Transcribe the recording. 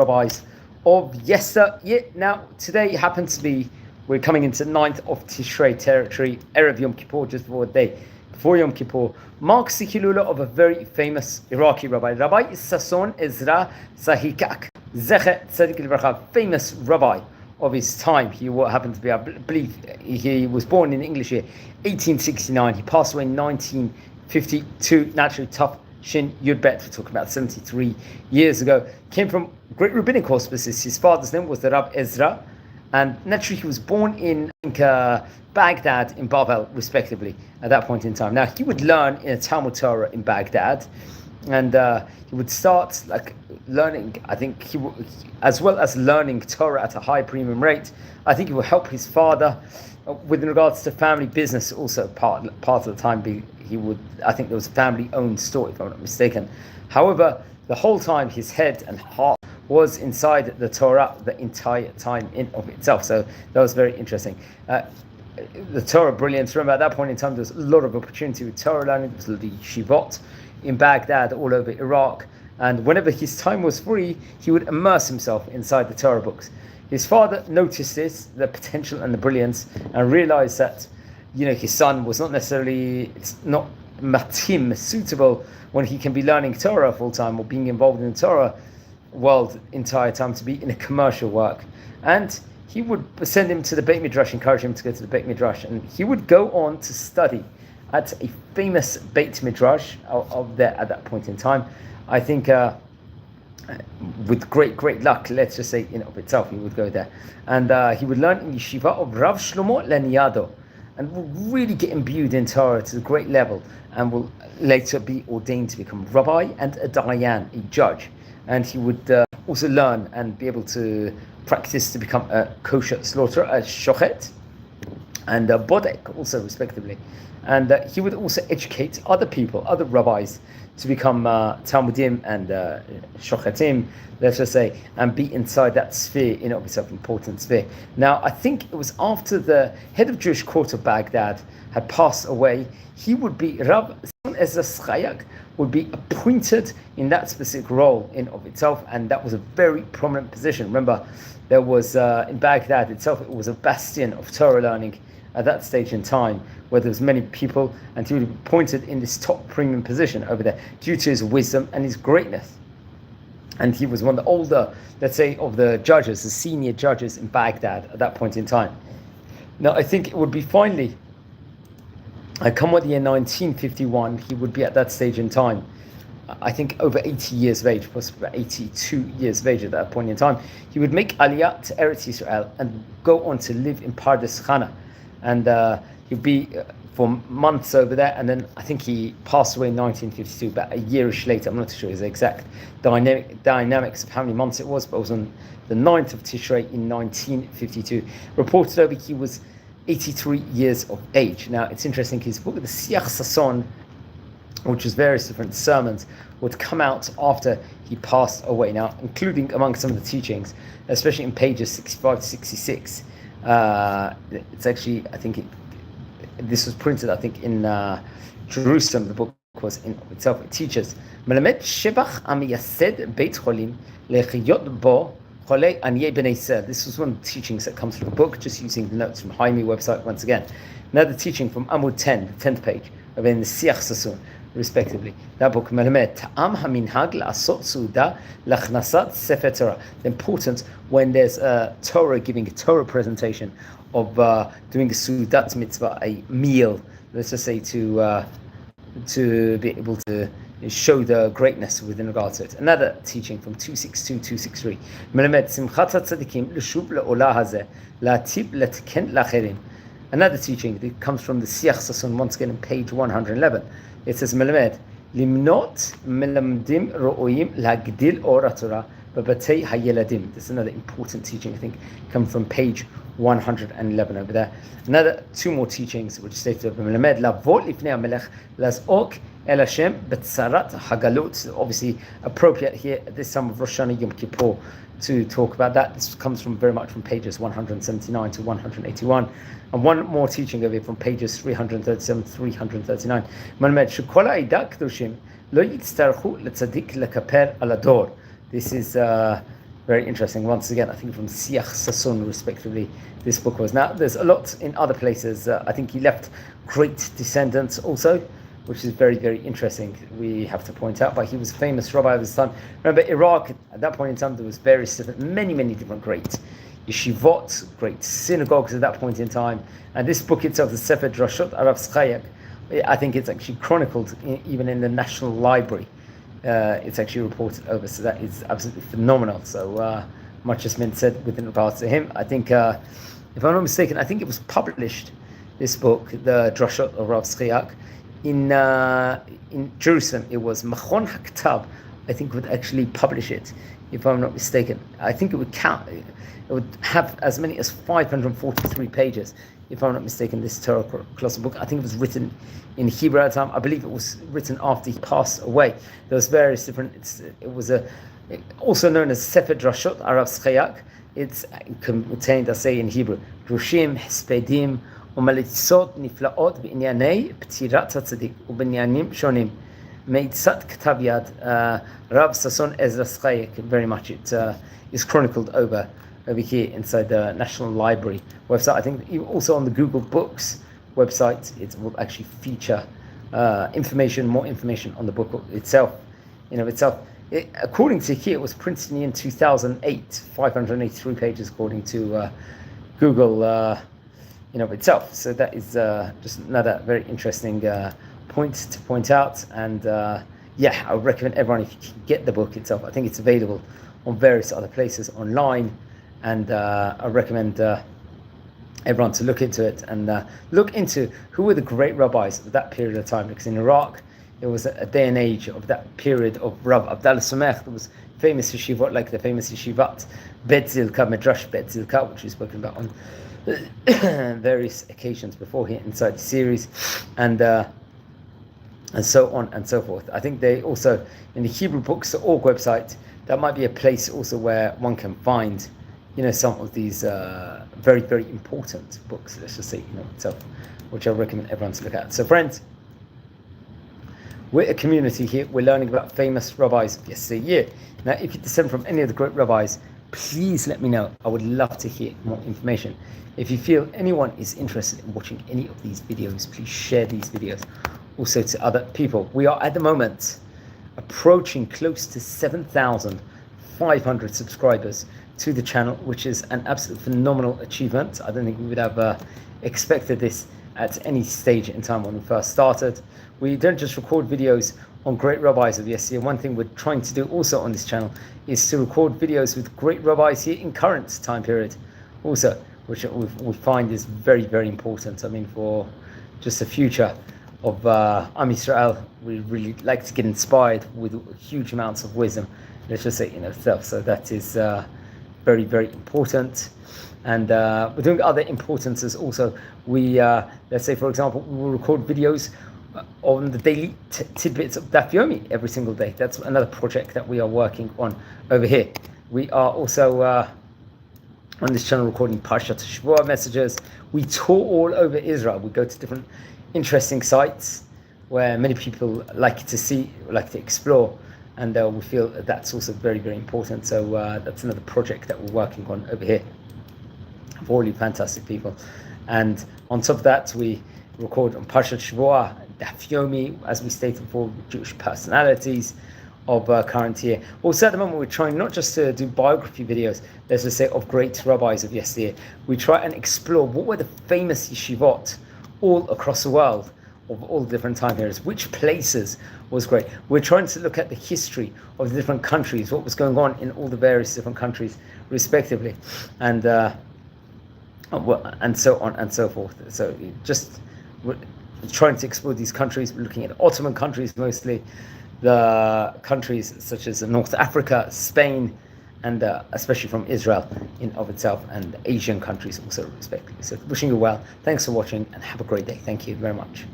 rabbis of yesteryear. Now, today happens to be, we're coming into 9th of Tishrei territory, Erev Yom Kippur, just before the day before Yom Kippur, marks the Hilula of a very famous Iraqi rabbi, Rabbi Sasson Ezra Sahiak, Zecher Tzedek Livracha, famous rabbi of his time. He happened to be, I believe, he was born in English year 1869. He passed away in 1952. Naturally, tough Shin Yud Bet, we're talking about 73 years ago. Came from great rabbinic auspices. His father's name was the Rabbi Ezra, and naturally he was born in Baghdad and Babel, respectively, at that point in time. Now, he would learn in a Talmud Torah in Baghdad, and he would start learning, I think, as well as learning Torah at a high premium rate. I think he will help his father with regards to family business also part of the time. I think there was a family-owned store, if I'm not mistaken. However, the whole time his head and heart was inside the Torah the entire time in of itself. So that was very interesting. The Torah brilliance. Remember, at that point in time, there was a lot of opportunity with Torah learning. There was the yeshivot in Baghdad, all over Iraq. And whenever his time was free, he would immerse himself inside the Torah books. His father noticed this, the potential and the brilliance, and realized that, his son was not necessarily, it's not matim, suitable, when he can be learning Torah full time or being involved in the Torah world entire time, to be in a commercial work. And he would send him to the Beit Midrash, encourage him to go to the Beit Midrash, and he would go on to study at a famous Beit Midrash of there at that point in time. I think with great luck, let's just say in of itself, he would go there, and he would learn in yeshiva of Rav Shlomo Leniado, and will really get imbued in Torah to a great level, and will later be ordained to become rabbi and a dayan, a judge. And he would also learn and be able to practice to become a kosher slaughterer, a shochet, and a bodek also, respectively. And he would also educate other people, other rabbis, to become Talmidim and shochetim, let's just say, and be inside that sphere, in of itself, important sphere. Now, I think it was after the head of Jewish court of Baghdad had passed away, he would be, Rabbi Sasson Ezra Sahiak would be appointed in that specific role in of itself, and that was a very prominent position. Remember, there was, in Baghdad itself, it was a bastion of Torah learning at that stage in time, where there was many people, and he would be appointed in this top premium position over there due to his wisdom and his greatness. And he was one of the older, let's say, of the judges, the senior judges in Baghdad at that point in time. Now, I think it would be finally, come with the year 1951, he would be at that stage in time, I think over 80 years of age, possibly about 82 years of age at that point in time. He would make Aliyah to Eretz Yisrael and go on to live in Pardes Chana. And he'd be for months over there, and then I think he passed away in 1952, about a yearish later. I'm not sure his exact dynamics of how many months it was, but it was on the 9th of Tishrei in 1952. Reported over he was 83 years of age. Now, it's interesting, his book, the Siach Sasson, which was various different sermons, would come out after he passed away. Now, including among some of the teachings, especially in pages 65 to 66, it's actually, I think this was printed, I think, in Jerusalem. The book was in itself. It teaches Melamed Shebach Amiyased Beit Cholim Lechiyot Bo Cholei Aniyei Bnei Yisrael. This was one of the teachings that comes from the book, just using the notes from Haimi website once again. Another teaching from Amud 10, the 10th page, of in the Siach Sasson, respectively. That book, Melamed Ta'am HaMinhag La'asot Suda Lachnasat Sefer Torah. The importance when there's a Torah, giving a Torah presentation, of doing a Sudat mitzvah, a meal, let's just say, to be able to show the greatness within regard to it. Another teaching from 262-263. Melamed Simchat HaTzadikim L'shuv Le'olah Hazeh La'atib L'tken L'Acherim. Another teaching that comes from the Siach Sasson, once again, on page 111. It says, Melamed, Limnot Melamdim Ro'oyim Lagdil Or HaTorah B'Batei HaYeladim. This is another important teaching, I think, come from page 111 over there. Another two more teachings, which stated of Melamed, Lavot Lifnei HaMelech Laz'ok El Hashem B'tzarat HaGalut. Obviously appropriate here at this time of Rosh Hashanah Yom Kippur to talk about that. This comes from very much from pages 179 to 181. And one more teaching of it from pages 337 to 339. This is Very interesting. Once again, I think from Siach Sasson, respectively, this book was. Now, there's a lot in other places. I think he left great descendants also, which is very, very interesting, we have to point out. But he was a famous rabbi of his time. Remember, Iraq, at that point in time, there was many, many different great yeshivot, great synagogues at that point in time. And this book itself, the Sefer Drashot Arav Sachayek, I think it's actually chronicled even in the National Library. It's actually reported over, so that is absolutely phenomenal. So much has been said with regards to him. I think, if I'm not mistaken, I think it was published, this book, the Drashot of Rav Sahiak, in Jerusalem. It was Machon HaKtav, I think, would actually publish it, if I'm not mistaken. I think it would have as many as 543 pages, if I'm not mistaken, this Torah colossal book. I think it was written in Hebrew at the time. I believe it was written after he passed away. There was various different, it was also known as Sefer Drashot Arav Sahiak. It's contained, I say in Hebrew, Drushim, Hespedim, ומליצות נפלאות בענייני פטירת הצדיק ובעניינים שונים. מעצת כתב יד, Rabbi Sasson Ezra Sahiak, very much it is chronicled over here inside the National Library website. I think also on the Google Books website, it will actually feature more information on the book itself. According to here, it was printed in 2008, 583 pages according to Google itself. So that is just another very interesting point to point out. And I would recommend everyone, if you can get the book itself, I think it's available on various other places online. And I recommend everyone to look into it and look into who were the great rabbis of that period of time. Because in Iraq, it was a day and age of that period of Rav Abdallah Samich. There was famous yeshivot, like the famous yeshivat Bet Zilka, Midrash Bet Zilka, which we've spoken about on various occasions before here inside the series, and so on and so forth. I think they also, in the Hebrew Books.org website, that might be a place also where one can find, some of these very, very important books, let's just say, itself, which I recommend everyone to look at. So friends, we're a community here. We're learning about famous rabbis of yesteryear. Now, if you descend from any of the great rabbis, please let me know. I would love to hear more information. If you feel anyone is interested in watching any of these videos, please share these videos also to other people. We are at the moment approaching close to 7,500 subscribers to the channel, which is an absolute phenomenal achievement. I don't think we would have expected this at any stage in time when we first started. We don't just record videos on great rabbis of yesteryear. One thing we're trying to do also on this channel is to record videos with great rabbis here in current time period also, which we find is very, very important. I mean, for just the future of Am Yisrael, we really like to get inspired with huge amounts of wisdom, let's just say, itself. So that is very, very important. And we're doing other importances also. We, let's say, for example, we will record videos on the daily tidbits of Daf Yomi every single day. That's another project that we are working on over here. We are also on this channel recording Parshat Shavua messages. We tour all over Israel. We go to different interesting sites where many people like to explore, and we feel that's also very, very important. So that's another project that we're working on over here for all you fantastic people. And on top of that, we record on Parshat Shavua, Daf Yomi, as we stated before, Jewish personalities of current year. Also at the moment, we're trying not just to do biography videos, let's just say, of great rabbis of yesteryear. We try and explore what were the famous yeshivot all across the world of all the different time periods, which places was great. We're trying to look at the history of the different countries, what was going on in all the various different countries respectively, and so on and so forth. So just we're trying to explore these countries. We're looking at Ottoman countries mostly, the countries such as North Africa, Spain, and especially from Israel in of itself, and Asian countries also respectively. So wishing you well. Thanks for watching and have a great day. Thank you very much.